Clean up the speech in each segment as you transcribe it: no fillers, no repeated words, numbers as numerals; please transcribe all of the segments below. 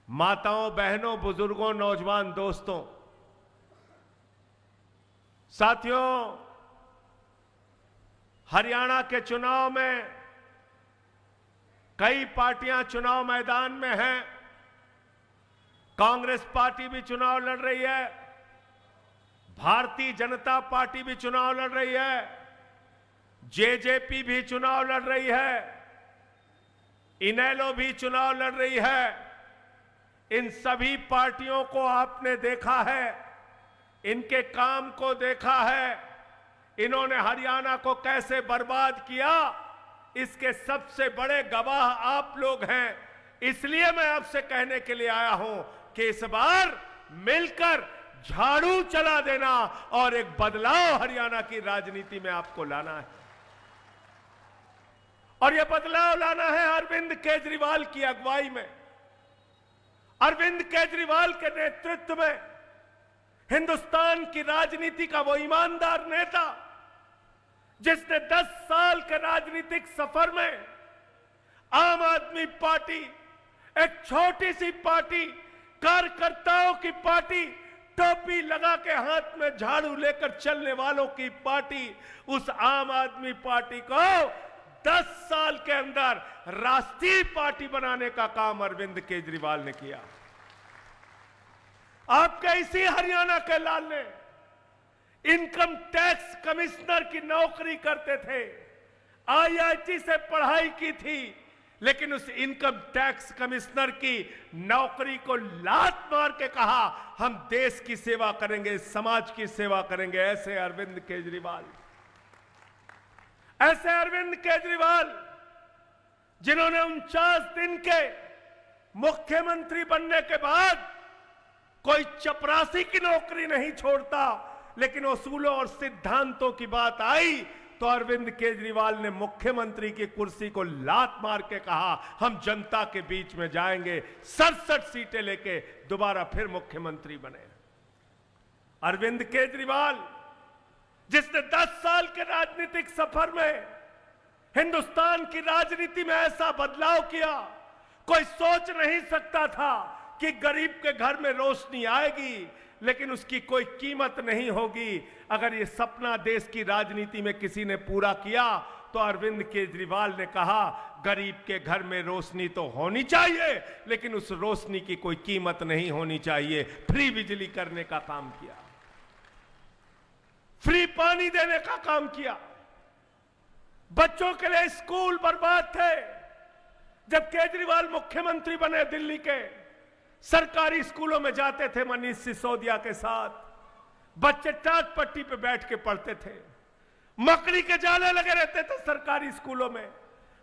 माताओं, बहनों, बुजुर्गों, नौजवान दोस्तों, साथियों, हरियाणा के चुनाव में कई पार्टियां चुनाव मैदान में हैं। कांग्रेस पार्टी भी चुनाव लड़ रही है, भारतीय जनता पार्टी भी चुनाव लड़ रही है, जेजेपी भी चुनाव लड़ रही है, इनेलो भी चुनाव लड़ रही है। इन सभी पार्टियों को आपने देखा है, इनके काम को देखा है, इन्होंने हरियाणा को कैसे बर्बाद किया, इसके सबसे बड़े गवाह आप लोग हैं। इसलिए मैं आपसे कहने के लिए आया हूं कि इस बार मिलकर झाड़ू चला देना और एक बदलाव हरियाणा की राजनीति में आपको लाना है। और यह बदलाव लाना है अरविंद केजरीवाल की अगुवाई में। अरविंद केजरीवाल के नेतृत्व में हिंदुस्तान की राजनीति का वो ईमानदार नेता जिसने 10 साल के राजनीतिक सफर में आम आदमी पार्टी, एक छोटी सी पार्टी, कार्यकर्ताओं की पार्टी, टोपी लगा के हाथ में झाड़ू लेकर चलने वालों की पार्टी, उस आम आदमी पार्टी को 10 साल के अंदर राष्ट्रीय पार्टी बनाने का काम अरविंद केजरीवाल ने किया। आपके इसी हरियाणा के लाल ने इनकम टैक्स कमिश्नर की नौकरी करते थे, आईआईटी से पढ़ाई की थी, लेकिन उस इनकम टैक्स कमिश्नर की नौकरी को लात मार के कहा हम देश की सेवा करेंगे, समाज की सेवा करेंगे। ऐसे अरविंद केजरीवाल जिन्होंने 49 दिन के मुख्यमंत्री बनने के बाद कोई चपरासी की नौकरी नहीं छोड़ता, लेकिन उसूलों और सिद्धांतों की बात आई तो अरविंद केजरीवाल ने मुख्यमंत्री की कुर्सी को लात मार के कहा हम जनता के बीच में जाएंगे, 67 सीटें लेके दोबारा फिर मुख्यमंत्री बने। अरविंद केजरीवाल जिसने 10 साल के राजनीतिक सफर में हिंदुस्तान की राजनीति में ऐसा बदलाव किया, कोई सोच नहीं सकता था कि गरीब के घर में रोशनी आएगी, लेकिन उसकी कोई कीमत नहीं होगी। अगर ये सपना देश की राजनीति में किसी ने पूरा किया तो अरविंद केजरीवाल ने कहा गरीब के घर में रोशनी तो होनी चाहिए, लेकिन उस रोशनी की कोई कीमत नहीं होनी चाहिए। फ्री बिजली करने का काम किया, फ्री पानी देने का काम किया। बच्चों के लिए स्कूल बर्बाद थे। जब केजरीवाल मुख्यमंत्री बने दिल्ली के, सरकारी स्कूलों में जाते थे मनीष सिसोदिया के साथ, बच्चे टाट पट्टी पे बैठ के पढ़ते थे, मकड़ी के जाले लगे रहते थे सरकारी स्कूलों में,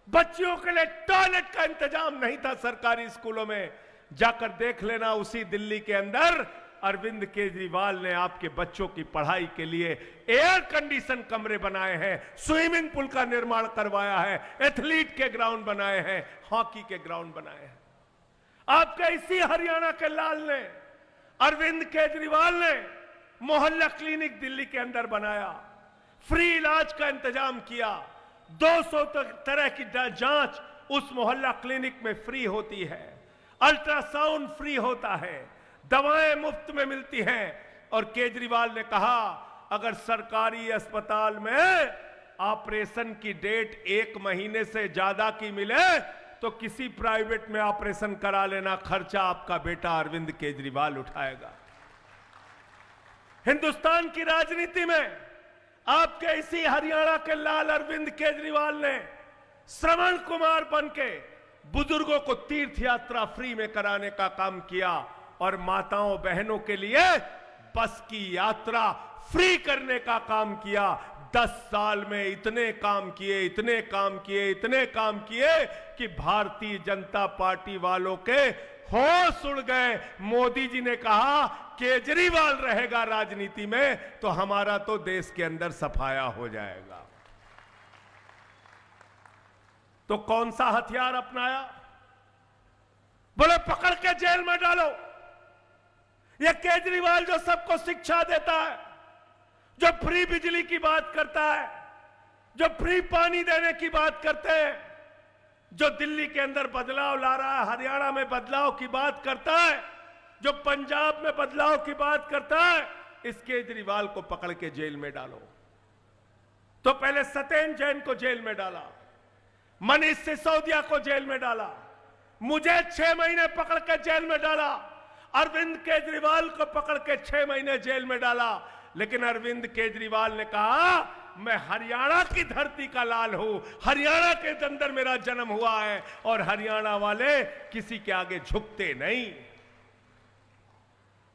बच्चियों के लिए टॉयलेट का इंतजाम नहीं था सरकारी स्कूलों में। जाकर देख लेना, उसी दिल्ली के अंदर अरविंद केजरीवाल ने आपके बच्चों की पढ़ाई के लिए एयर कंडीशन कमरे बनाए हैं, स्विमिंग पूल का निर्माण करवाया है, एथलीट के ग्राउंड बनाए हैं, हॉकी के ग्राउंड बनाए हैं। आपके इसी हरियाणा के लाल ने, अरविंद केजरीवाल ने मोहल्ला क्लिनिक दिल्ली के अंदर बनाया, फ्री इलाज का इंतजाम किया, 200 तरह की जांच उस मोहल्ला क्लिनिक में फ्री होती है, अल्ट्रासाउंड फ्री होता है, दवाएं मुफ्त में मिलती हैं। और केजरीवाल ने कहा अगर सरकारी अस्पताल में ऑपरेशन की डेट 1 महीने से ज्यादा की मिले तो किसी प्राइवेट में ऑपरेशन करा लेना, खर्चा आपका बेटा अरविंद केजरीवाल उठाएगा। हिंदुस्तान की राजनीति में आपके इसी हरियाणा के लाल अरविंद केजरीवाल ने श्रवण कुमार बनके बुजुर्गों को तीर्थ यात्रा फ्री में कराने का काम किया और माताओं बहनों के लिए बस की यात्रा फ्री करने का काम किया। 10 साल में इतने काम किए कि भारतीय जनता पार्टी वालों के होश उड़ गए। मोदी जी ने कहा केजरीवाल रहेगा राजनीति में तो हमारा तो देश के अंदर सफाया हो जाएगा। तो कौन सा हथियार अपनाया? बोले पकड़ के जेल में डालो। यह केजरीवाल जो सबको शिक्षा देता है, जो फ्री बिजली की बात करता है, जो फ्री पानी देने की बात करते हैं, जो दिल्ली के अंदर बदलाव ला रहा है, हरियाणा में बदलाव की बात करता है, जो पंजाब में बदलाव की बात करता है, इस केजरीवाल को पकड़ के जेल में डालो। तो पहले सत्येंद्र जैन को जेल में डाला, मनीष सिसोदिया को जेल में डाला, मुझे 6 महीने पकड़ के जेल में डाला, अरविंद केजरीवाल को पकड़ के 6 महीने जेल में डाला। लेकिन अरविंद केजरीवाल ने कहा मैं हरियाणा की धरती का लाल हूं, हरियाणा के अंदर मेरा जन्म हुआ है और हरियाणा वाले किसी के आगे झुकते नहीं।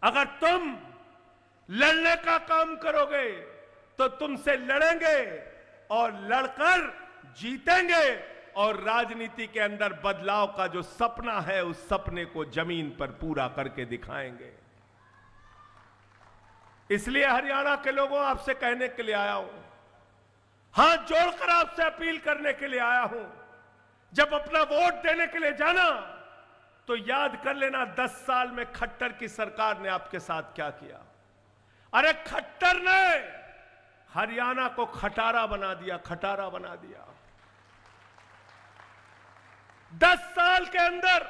अगर तुम लड़ने का काम करोगे तो तुमसे लड़ेंगे और लड़कर जीतेंगे और राजनीति के अंदर बदलाव का जो सपना है उस सपने को जमीन पर पूरा करके दिखाएंगे। इसलिए हरियाणा के लोगों आपसे कहने के लिए आया हूं, हाथ जोड़कर आपसे अपील करने के लिए आया हूं, जब अपना वोट देने के लिए जाना तो याद कर लेना 10 साल में खट्टर की सरकार ने आपके साथ क्या किया। अरे खट्टर ने हरियाणा को खटारा बना दिया, खटारा बना दिया। 10 साल के अंदर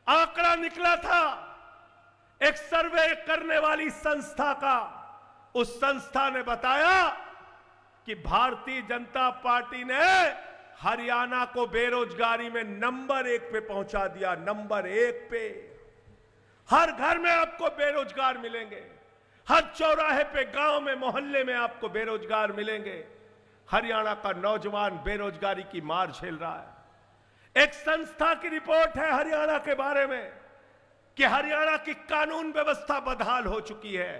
आंकड़ा निकला था एक सर्वे करने वाली संस्था का, उस संस्था ने बताया कि भारतीय जनता पार्टी ने हरियाणा को बेरोजगारी में नंबर 1 पे पहुंचा दिया, नंबर 1 पे। हर घर में आपको बेरोजगार मिलेंगे, हर चौराहे पे, गांव में, मोहल्ले में आपको बेरोजगार मिलेंगे। हरियाणा का नौजवान बेरोजगारी की मार झेल रहा है। एक संस्था की रिपोर्ट है हरियाणा के बारे में कि हरियाणा की कानून व्यवस्था बदहाल हो चुकी है,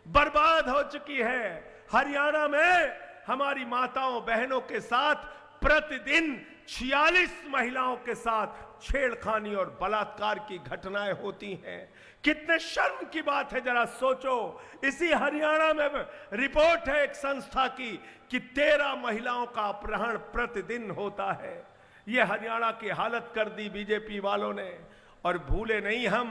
बर्बाद हो चुकी है। हरियाणा में हमारी माताओं बहनों के साथ प्रतिदिन 46 महिलाओं के साथ छेड़खानी और बलात्कार की घटनाएं होती हैं। कितने शर्म की बात है, जरा सोचो। इसी हरियाणा में रिपोर्ट है एक संस्था की कि 13 महिलाओं का अपहरण प्रतिदिन होता है। यह हरियाणा की हालत कर दी बीजेपी वालों ने। और भूले नहीं हम,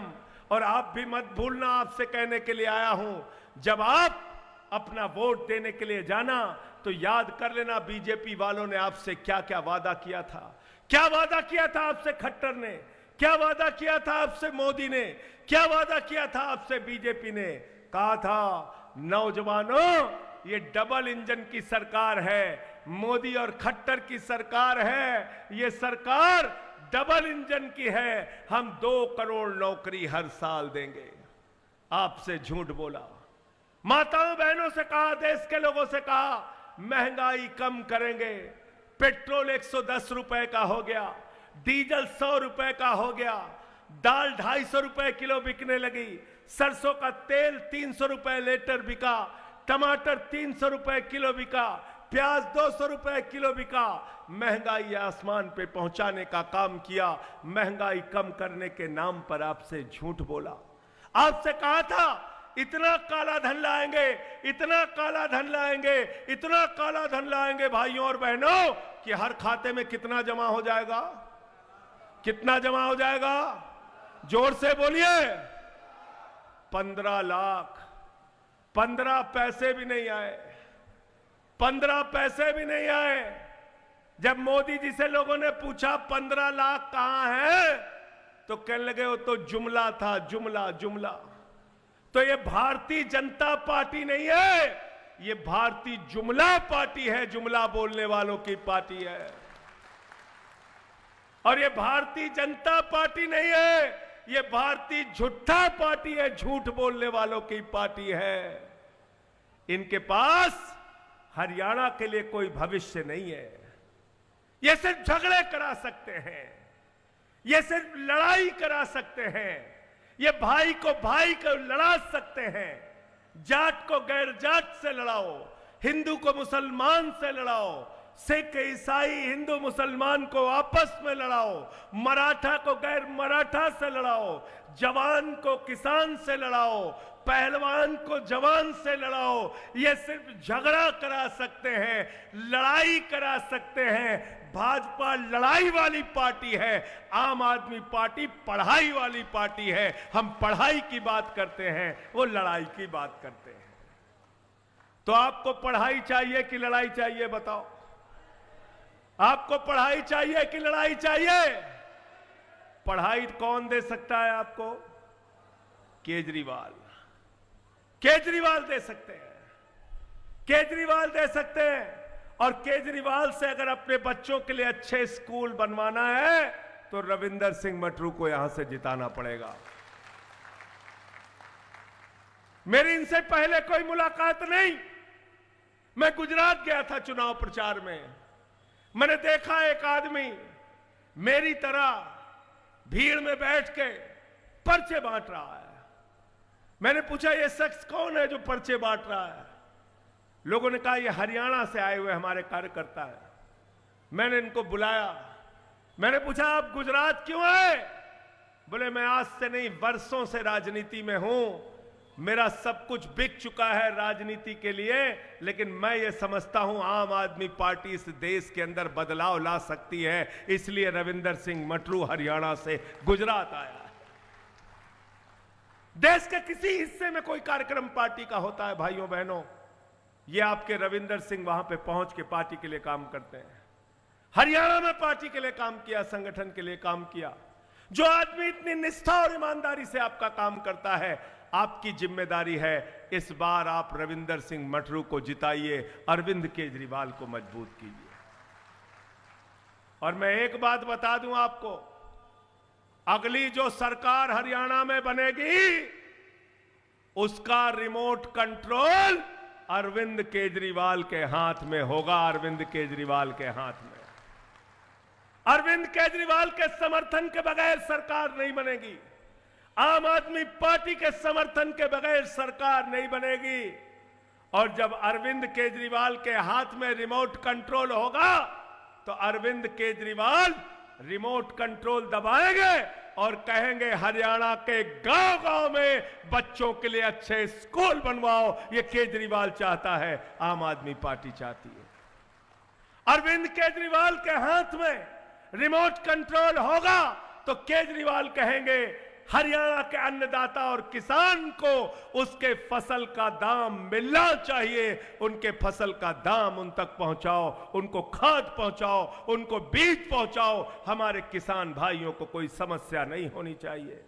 और आप भी मत भूलना, आपसे कहने के लिए आया हूं, जब आप अपना वोट देने के लिए जाना तो याद कर लेना बीजेपी वालों ने आपसे क्या क्या वादा किया था। क्या वादा किया था आपसे खट्टर ने, क्या वादा किया था आपसे मोदी ने, क्या वादा किया था आपसे बीजेपी ने। कहा था नौजवानों ये डबल इंजन की सरकार है, मोदी और खट्टर की सरकार है, ये सरकार डबल इंजन की है, हम 2 करोड़ नौकरी हर साल देंगे। आपसे झूठ बोला। माताओं बहनों से कहा, देश के लोगों से कहा महंगाई कम करेंगे, पेट्रोल 110 रुपए का हो गया, डीजल 100 रुपए का हो गया, दाल 250 रुपए किलो बिकने लगी, सरसों का तेल 300 रुपए लीटर बिका, टमाटर 300 रुपए किलो बिका, प्याज 200 रुपए किलो बिका। महंगाई आसमान पे पहुंचाने का काम किया, महंगाई कम करने के नाम पर आपसे झूठ बोला। आपसे कहा था इतना काला धन लाएंगे, इतना काला धन लाएंगे, इतना काला धन लाएंगे भाइयों और बहनों कि हर खाते में कितना जमा हो जाएगा, कितना जमा हो जाएगा, जोर से बोलिए। 15 लाख। 15 पैसे भी नहीं आए, 15 पैसे भी नहीं आए। जब मोदी जी से लोगों ने पूछा 15 लाख कहां है, तो कहने लगे वो तो जुमला था, जुमला जुमला। तो ये भारतीय जनता पार्टी नहीं है, ये भारतीय जुमला पार्टी है, जुमला बोलने वालों की पार्टी है। और ये भारतीय जनता पार्टी नहीं है, ये भारतीय झूठा पार्टी है, झूठ बोलने वालों की पार्टी है। इनके पास हरियाणा के लिए कोई भविष्य नहीं है। ये सिर्फ झगड़े करा सकते हैं, ये सिर्फ लड़ाई करा सकते हैं, ये भाई को लड़ा सकते हैं, जाट को गैर जाट से लड़ाओ, हिंदू को मुसलमान से लड़ाओ, सिख ईसाई हिंदू मुसलमान को आपस में लड़ाओ, मराठा को गैर मराठा से लड़ाओ, जवान को किसान से लड़ाओ, पहलवान को जवान से लड़ाओ। ये सिर्फ झगड़ा करा सकते हैं, लड़ाई करा सकते हैं। भाजपा लड़ाई वाली पार्टी है, आम आदमी पार्टी पढ़ाई वाली पार्टी है। हम पढ़ाई की बात करते हैं, वो लड़ाई की बात करते हैं। तो आपको पढ़ाई चाहिए कि लड़ाई चाहिए, बताओ। आपको पढ़ाई चाहिए कि लड़ाई चाहिए? पढ़ाई कौन दे सकता है आपको? केजरीवाल। केजरीवाल दे सकते हैं, केजरीवाल दे सकते हैं। और केजरीवाल से अगर अपने बच्चों के लिए अच्छे स्कूल बनवाना है तो रविंदर सिंह मटरू को यहां से जिताना पड़ेगा। मेरी इनसे पहले कोई मुलाकात नहीं। मैं गुजरात गया था चुनाव प्रचार में। मैंने देखा एक आदमी मेरी तरह भीड़ में बैठ के पर्चे बांट रहा है। मैंने पूछा ये शख्स कौन है जो पर्चे बांट रहा है? लोगों ने कहा ये हरियाणा से आए हुए हमारे कार्यकर्ता है। मैंने इनको बुलाया, मैंने पूछा आप गुजरात क्यों आए? बोले मैं आज से नहीं वर्षों से राजनीति में हूं, मेरा सब कुछ बिक चुका है राजनीति के लिए, लेकिन मैं ये समझता हूं आम आदमी पार्टी इस देश के अंदर बदलाव ला सकती है, इसलिए रविंदर सिंह मटरू हरियाणा से गुजरात आया है। देश के किसी हिस्से में कोई कार्यक्रम पार्टी का होता है भाइयों बहनों, ये आपके रविंदर सिंह वहां पे पहुंच के पार्टी के लिए काम करते हैं। हरियाणा में पार्टी के लिए काम किया, संगठन के लिए काम किया। जो आदमी इतनी निष्ठा और ईमानदारी से आपका काम करता है, आपकी जिम्मेदारी है इस बार आप रविंदर सिंह मटरू को जिताइए, अरविंद केजरीवाल को मजबूत कीजिए। और मैं एक बात बता दूं आपको, अगली जो सरकार हरियाणा में बनेगी उसका रिमोट कंट्रोल अरविंद केजरीवाल के हाथ में होगा। अरविंद केजरीवाल के हाथ में। अरविंद केजरीवाल के समर्थन के बगैर सरकार नहीं बनेगी। आम आदमी पार्टी के समर्थन के बगैर सरकार नहीं बनेगी। और जब अरविंद केजरीवाल के हाथ में रिमोट कंट्रोल होगा तो अरविंद केजरीवाल रिमोट कंट्रोल दबाएंगे और कहेंगे हरियाणा के गांव-गांव में बच्चों के लिए अच्छे स्कूल बनवाओ। ये केजरीवाल चाहता है, आम आदमी पार्टी चाहती है। अरविंद केजरीवाल के हाथ में रिमोट कंट्रोल होगा तो केजरीवाल कहेंगे हरियाणा के अन्नदाता और किसान को उसके फसल का दाम मिलना चाहिए, उनके फसल का दाम उन तक पहुंचाओ, उनको खाद पहुंचाओ, उनको बीज पहुंचाओ। हमारे किसान भाइयों को कोई समस्या नहीं होनी चाहिए।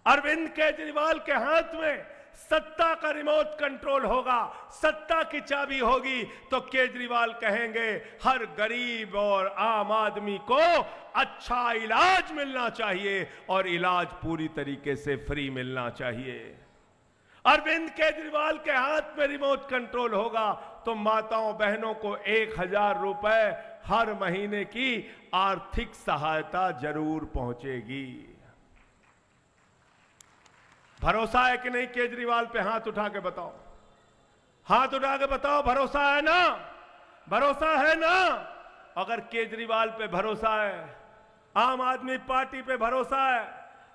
अरविंद केजरीवाल के हाथ में सत्ता का रिमोट कंट्रोल होगा, सत्ता की चाबी होगी तो केजरीवाल कहेंगे हर गरीब और आम आदमी को अच्छा इलाज मिलना चाहिए और इलाज पूरी तरीके से फ्री मिलना चाहिए। अरविंद केजरीवाल के हाथ में रिमोट कंट्रोल होगा तो माताओं बहनों को 1000 रुपए हर महीने की आर्थिक सहायता जरूर पहुंचेगी। भरोसा है कि नहीं केजरीवाल पे? हाथ उठा के बताओ, हाथ उठा के बताओ। भरोसा है ना? भरोसा है ना? अगर केजरीवाल पे भरोसा है, आम आदमी पार्टी पे भरोसा है,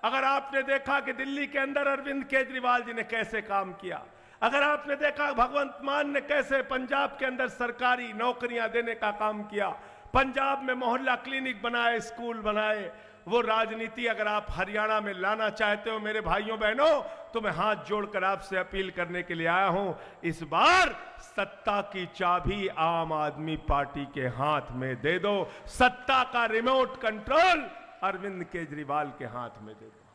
अगर आपने देखा कि दिल्ली के अंदर अरविंद केजरीवाल जी ने कैसे काम किया, अगर आपने देखा भगवंत मान ने कैसे पंजाब के अंदर सरकारी नौकरियां देने का काम किया, पंजाब में मोहल्ला क्लिनिक बनाए, स्कूल बनाए, वो राजनीति अगर आप हरियाणा में लाना चाहते हो मेरे भाइयों बहनों तो मैं हाथ जोड़कर आपसे अपील करने के लिए आया हूं, इस बार सत्ता की चाबी आम आदमी पार्टी के हाथ में दे दो। सत्ता का रिमोट कंट्रोल अरविंद केजरीवाल के हाथ में दे दो।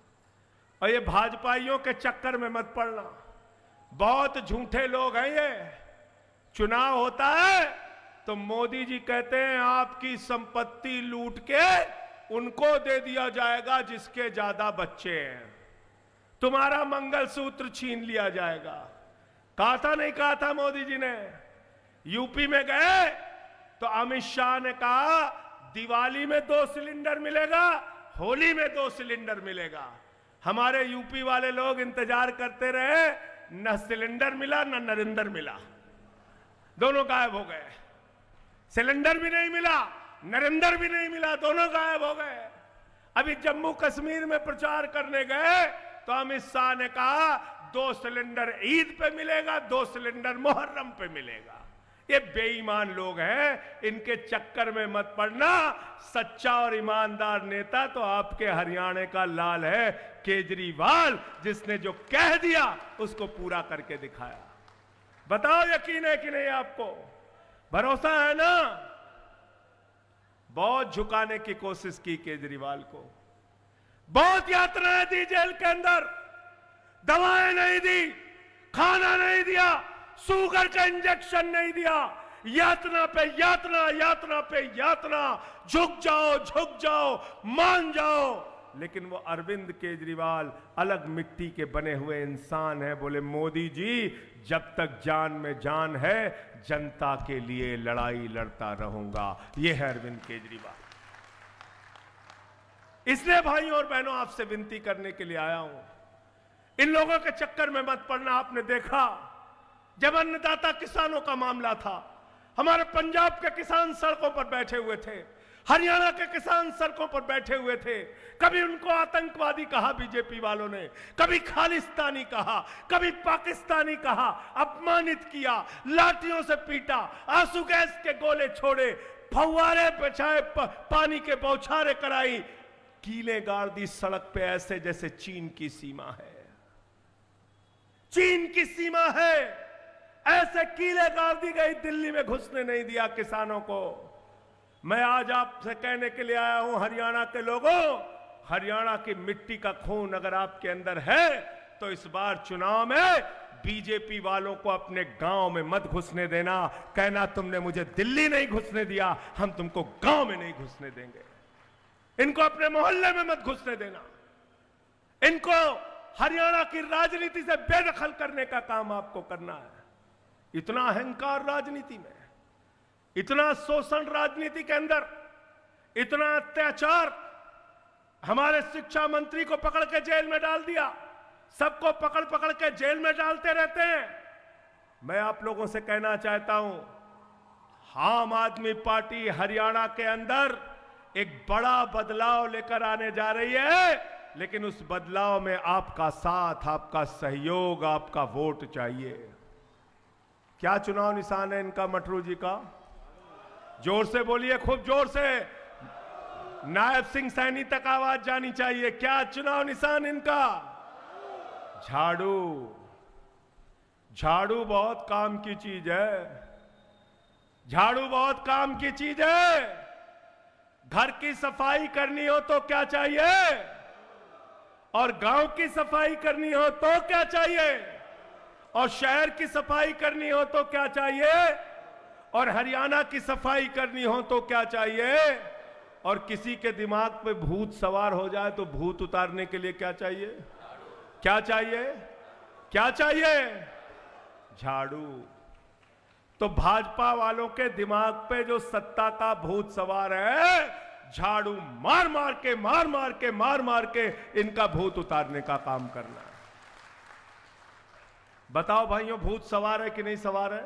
और ये भाजपाइयों के चक्कर में मत पड़ना, बहुत झूठे लोग हैं ये। चुनाव होता है तो मोदी जी कहते हैं आपकी संपत्ति लूट के उनको दे दिया जाएगा जिसके ज्यादा बच्चे हैं, तुम्हारा मंगलसूत्र छीन लिया जाएगा। कहा था नहीं कहा था मोदी जी ने? यूपी में गए तो अमित शाह ने कहा दिवाली में 2 सिलेंडर मिलेगा, होली में 2 सिलेंडर मिलेगा। हमारे यूपी वाले लोग इंतजार करते रहे, न सिलेंडर मिला न नरेंद्र मिला, दोनों गायब हो गए। सिलेंडर भी नहीं मिला, नरेंद्र भी नहीं मिला, दोनों गायब हो गए। अभी जम्मू कश्मीर में प्रचार करने गए तो अमित शाह ने कहा 2 सिलेंडर ईद पे मिलेगा, 2 सिलेंडर मुहर्रम पे मिलेगा। ये बेईमान लोग हैं, इनके चक्कर में मत पड़ना। सच्चा और ईमानदार नेता तो आपके हरियाणा का लाल है केजरीवाल, जिसने जो कह दिया उसको पूरा करके दिखाया। बताओ यकीन है कि नहीं आपको? भरोसा है ना? बहुत झुकाने की कोशिश की केजरीवाल को, बहुत यातनाएं दी जेल के अंदर, दवाएं नहीं दी, खाना नहीं दिया, शुगर का इंजेक्शन नहीं दिया, यातना पे यातना, यातना पे यातना, झुक जाओ, मान जाओ। लेकिन वो अरविंद केजरीवाल अलग मिट्टी के बने हुए इंसान हैं। बोले मोदी जी, जब तक जान में जान है जनता के लिए लड़ाई लड़ता रहूंगा। ये है अरविंद केजरीवाल। इसलिए भाइयों और बहनों आपसे विनती करने के लिए आया हूं, इन लोगों के चक्कर में मत पड़ना। आपने देखा जब अन्नदाता किसानों का मामला था, हमारे पंजाब के किसान सड़कों पर बैठे हुए थे, हरियाणा के किसान सड़कों पर बैठे हुए थे। कभी उनको आतंकवादी कहा बीजेपी वालों ने, कभी खालिस्तानी कहा, कभी पाकिस्तानी कहा, अपमानित किया, लाठियों से पीटा, आंसू गैस के गोले छोड़े, फव्वारे बचाए, पानी के बौछारें कराई, कीले गाड़ दी सड़क पे ऐसे जैसे चीन की सीमा है। चीन की सीमा है, ऐसे कीले गाड़ दी गई, दिल्ली में घुसने नहीं दिया किसानों को। मैं आज आपसे कहने के लिए आया हूं, हरियाणा के लोगों, हरियाणा की मिट्टी का खून अगर आपके अंदर है तो इस बार चुनाव में बीजेपी वालों को अपने गांव में मत घुसने देना। कहना तुमने मुझे दिल्ली नहीं घुसने दिया, हम तुमको गांव में नहीं घुसने देंगे। इनको अपने मोहल्ले में मत घुसने देना। इनको हरियाणा की राजनीति से बेदखल करने का काम आपको करना है। इतना अहंकार राजनीति में, इतना शोषण राजनीति के अंदर, इतना अत्याचार। हमारे शिक्षा मंत्री को पकड़ के जेल में डाल दिया, सबको पकड़ पकड़ के जेल में डालते रहते हैं। मैं आप लोगों से कहना चाहता हूं, आम आदमी पार्टी हरियाणा के अंदर एक बड़ा बदलाव लेकर आने जा रही है, लेकिन उस बदलाव में आपका साथ, आपका सहयोग, आपका वोट चाहिए। क्या चुनाव निशान है इनका मटरू जी का? जोर से बोलिए, खूब जोर से, नायब सिंह सैनी तक आवाज जानी चाहिए। क्या चुनाव निशान इनका? झाड़ू। झाड़ू बहुत काम की चीज है, झाड़ू बहुत काम की चीज है। घर की सफाई करनी हो तो क्या चाहिए, और गांव की सफाई करनी हो तो क्या चाहिए, और शहर की सफाई करनी हो तो क्या चाहिए, और हरियाणा की सफाई करनी हो तो क्या चाहिए, और किसी के दिमाग पे भूत सवार हो जाए तो भूत उतारने के लिए क्या चाहिए? क्या चाहिए? क्या चाहिए? झाड़ू। तो भाजपा वालों के दिमाग पे जो सत्ता का भूत सवार है, झाड़ू मार मार के इनका भूत उतारने का काम करना है। बताओ भाइयों, भूत सवार है कि नहीं सवार है?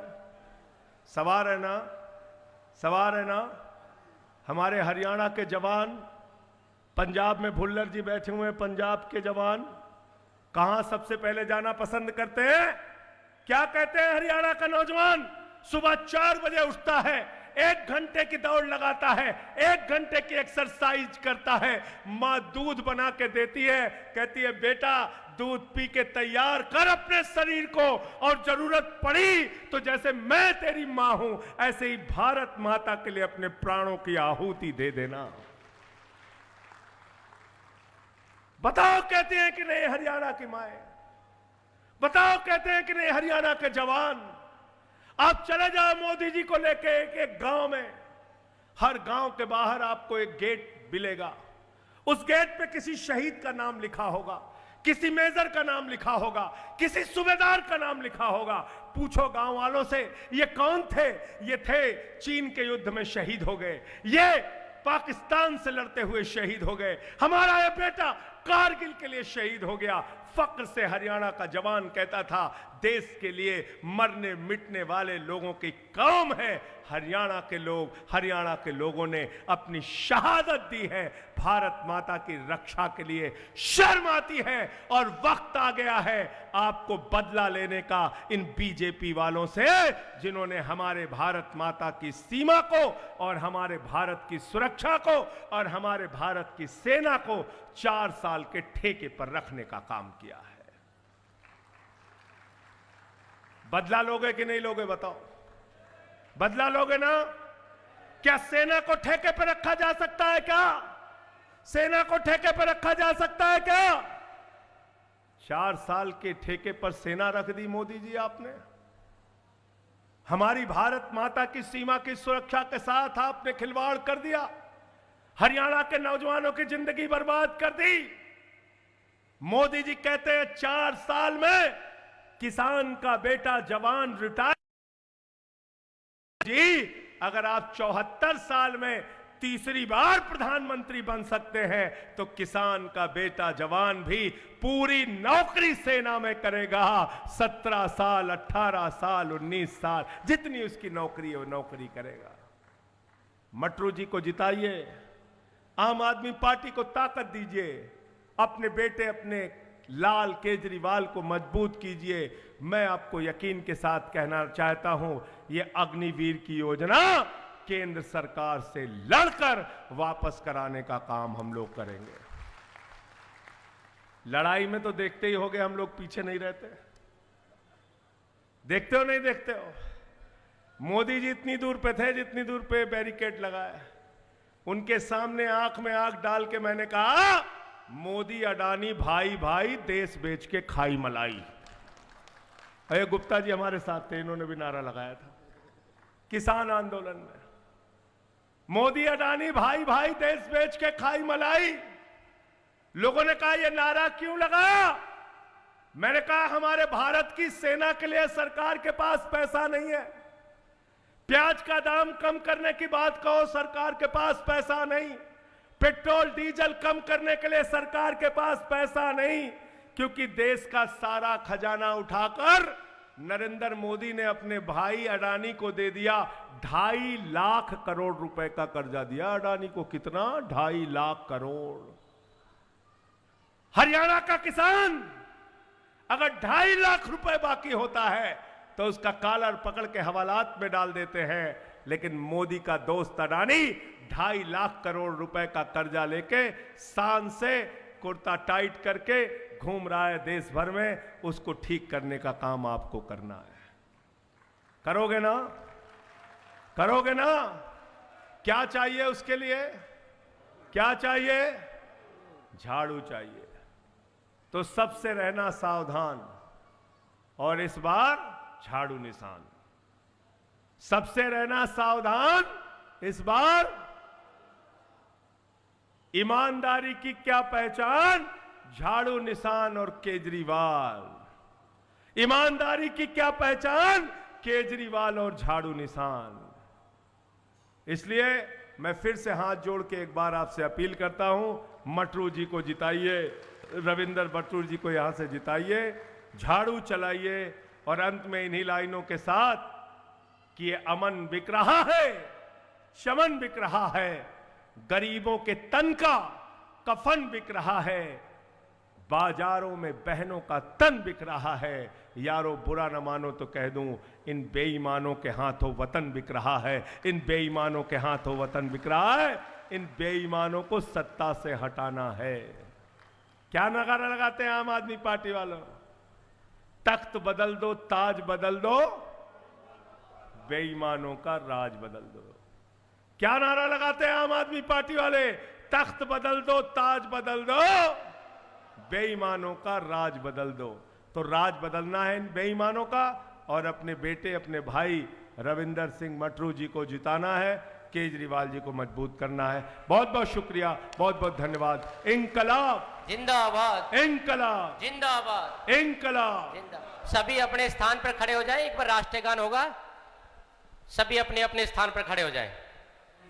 सवार है ना? सवार है ना? हमारे हरियाणा के जवान, पंजाब में भुल्लर जी बैठे हुए हैं, पंजाब के जवान कहां सबसे पहले जाना पसंद करते हैं? क्या कहते हैं हरियाणा का नौजवान? सुबह 4 बजे उठता है, 1 घंटे की दौड़ लगाता है, 1 घंटे की एक्सरसाइज करता है, मां दूध बना के देती है, कहती है बेटा दूध पी के तैयार कर अपने शरीर को, और जरूरत पड़ी तो जैसे मैं तेरी मां हूं ऐसे ही भारत माता के लिए अपने प्राणों की आहुति दे देना। बताओ कहते हैं कि नहीं हरियाणा की माएं? बताओ कहते हैं कि नहीं हरियाणा के जवान? आप चले जाओ मोदी जी को लेके एक गांव में, हर गांव के बाहर आपको एक गेट मिलेगा। उस गेट पे किसी शहीद का नाम लिखा होगा, किसी मेजर का नाम लिखा होगा, किसी सूबेदार का नाम लिखा होगा। पूछो गांव वालों से ये कौन थे? ये थे चीन के युद्ध में शहीद हो गए, ये पाकिस्तान से लड़ते हुए शहीद हो गए, हमारा ये बेटा कारगिल के लिए शहीद हो गया। फक्र से हरियाणा का जवान कहता था, देश के लिए मरने मिटने वाले लोगों की कौम है हरियाणा के लोग। हरियाणा के लोगों ने अपनी शहादत दी है भारत माता की रक्षा के लिए। शर्म आती है, और वक्त आ गया है आपको बदला लेने का इन बीजेपी वालों से, जिन्होंने हमारे भारत माता की सीमा को और हमारे भारत की सुरक्षा को और हमारे भारत की सेना को 4 साल के ठेके पर रखने का काम किया है। बदला लोगे कि नहीं लोगे? बताओ, बदला लोगे ना? क्या सेना को ठेके पर रखा जा सकता है? क्या सेना को ठेके पर रखा जा सकता है? क्या 4 साल के ठेके पर सेना रख दी मोदी जी आपने? हमारी भारत माता की सीमा की सुरक्षा के साथ आपने खिलवाड़ कर दिया। हरियाणा के नौजवानों की जिंदगी बर्बाद कर दी। मोदी जी कहते हैं 4 साल में किसान का बेटा जवान रिटायर। जी अगर आप 74 साल में तीसरी बार प्रधानमंत्री बन सकते हैं तो किसान का बेटा जवान भी पूरी नौकरी सेना में करेगा। 17 साल, 18 साल, 19 साल, जितनी उसकी नौकरी है वो नौकरी करेगा। मटरू जी को जिताइए, आम आदमी पार्टी को ताकत दीजिए, अपने बेटे अपने लाल केजरीवाल को मजबूत कीजिए। मैं आपको यकीन के साथ कहना चाहता हूं, ये अग्निवीर की योजना केंद्र सरकार से लड़कर वापस कराने का काम हम लोग करेंगे। लड़ाई में तो देखते ही होगे, हम लोग पीछे नहीं रहते। देखते हो नहीं देखते हो? मोदी जी इतनी दूर पे थे जितनी दूर पे बैरिकेड लगाया। उनके सामने आंख में आंख डाल के मैंने कहा, मोदी अडानी भाई भाई, देश बेच के खाई मलाई। अरे गुप्ता जी हमारे साथ थे, इन्होंने भी नारा लगाया था किसान आंदोलन में, मोदी अडानी भाई भाई, देश बेच के खाई मलाई। लोगों ने कहा यह नारा क्यों लगाया? मैंने कहा हमारे भारत की सेना के लिए सरकार के पास पैसा नहीं है। प्याज का दाम कम करने की बात कहो, सरकार के पास पैसा नहीं। पेट्रोल डीजल कम करने के लिए सरकार के पास पैसा नहीं, क्योंकि देश का सारा खजाना उठाकर नरेंद्र मोदी ने अपने भाई अडानी को दे दिया। 2.5 लाख करोड़ रुपए का कर्जा दिया अडानी को। कितना? 2.5 लाख करोड़। हरियाणा का किसान अगर 2.5 लाख रुपए बाकी होता है तो उसका कॉलर पकड़ के हवालात में डाल देते हैं। लेकिन मोदी का दोस्त अडानी 2.5 लाख करोड़ रुपए का कर्जा लेके शान से कुर्ता टाइट करके घूम रहा है देश भर में। उसको ठीक करने का काम आपको करना है। करोगे ना? करोगे ना? क्या चाहिए उसके लिए? क्या चाहिए? झाड़ू चाहिए। तो सबसे रहना सावधान, और इस बार झाड़ू निशान। सबसे रहना सावधान, इस बार ईमानदारी की क्या पहचान? झाड़ू निशान और केजरीवाल। ईमानदारी की क्या पहचान? केजरीवाल और झाड़ू निशान। इसलिए मैं फिर से हाथ जोड़ के एक बार आपसे अपील करता हूं, मटरू जी को जिताइए, रविंद्र मटरू जी को यहां से जिताइए, झाड़ू चलाइए। और अंत में इन्हीं लाइनों के साथ कि ये अमन बिक रहा है, शमन बिक रहा है, गरीबों के तन का कफन बिक रहा है, बाजारों में बहनों का तन बिक रहा है। यारो बुरा न मानो तो कह दूं, इन बेईमानों के हाथों वतन बिक रहा है। इन बेईमानों के हाथों वतन बिक रहा है। इन बेईमानों को सत्ता से हटाना है। क्या नगारा लगाते हैं आम आदमी पार्टी वालों? तख्त बदल दो, ताज बदल दो, बेईमानों का राज बदल दो। क्या नारा लगाते हैं आम आदमी पार्टी वाले? तख्त बदल दो, ताज बदल दो, बेईमानों का राज बदल दो। तो राज बदलना है इन बेईमानों का, और अपने बेटे अपने भाई रविंदर सिंह मटरू जी को जिताना है, केजरीवाल जी को मजबूत करना है। बहुत बहुत शुक्रिया, बहुत बहुत धन्यवाद। इंकलाब जिंदाबाद, इंकलाब जिंदाबाद, इंकलाब। जिंदाबाद। सभी अपने स्थान पर खड़े हो जाएं। एक बार राष्ट्रीय गान होगा, सभी अपने अपने स्थान पर खड़े हो जाएं।